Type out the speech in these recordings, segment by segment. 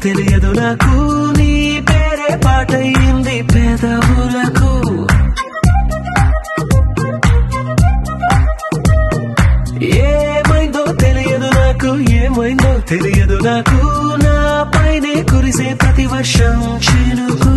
తెలియదు నాకు నీ పేరే పాటయింది పెదవులకు ఏమైందో తెలియదు నాకు ఏమైందో తెలియదు నాకు నా పైనే కురిసే ప్రతి వర్షం చినుకు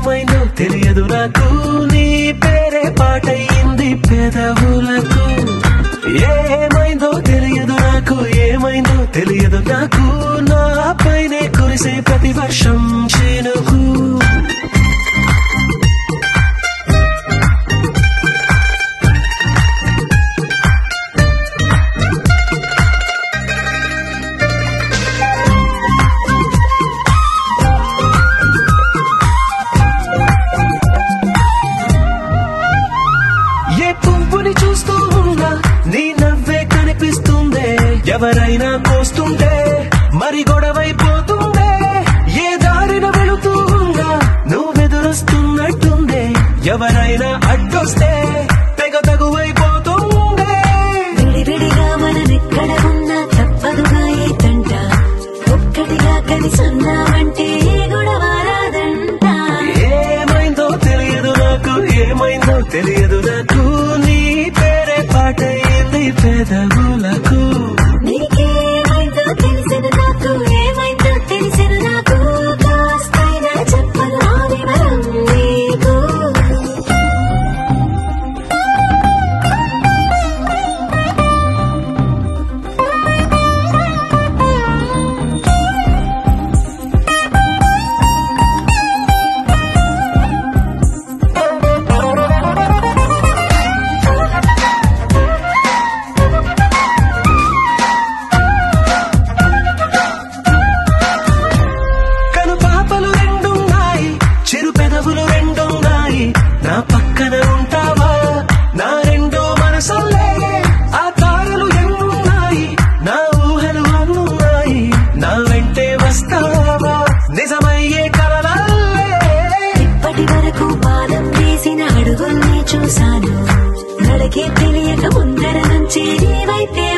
ఏమైందో తెలియదు నాకు నీ పేరే పాటయింది పెదవులకు ఏమైందో తెలియదు నాకు ఏమైందో తెలియదు నాకు నా పైనే కురిసే ప్రతి వర్షం చినుకు చూస్తూ ఉన్నా నీ నవ్వే కనిపిస్తుందే ఎవరైనా కోస్తుంటే మరి గొడవైపోతుందే ఏ దారిన వెళుతూ ఉన్నా నువ్వెదురొస్తున్నట్టుందే ఎవరైనా అడ్డొస్తే తెగ తగువైపోతుందే విడివిడిగా మనమెక్కడ ఉన్నా తప్పదుగా ఏ తంట ఒక్కటిగా కలిసున్నామంటే గొడవ రాదంట ఏమైందో తెలియదు నాకు ఏమైందో తెలియదు నాకు పాటయింది పెదవులకు నీకేమైందో తెలిసిన నాకు ఏమైందో తెలిసిన నాకు కాస్తైనా చెప్పను ఆ వివరం నీకు నా పక్కన ఉంటావా నా రెండో మనసులే ఆ తారలు ఎన్నున్నాయి నా ఊహలు అన్నున్నాయి నా వెంటే వస్తావా నిజమయ్యే కలలల్లే ఇప్పటి వరకు పాదం వేసిన అడుగుల్ని చూశాను నడకే తెలియక ముందర నుంచి నీ వైపే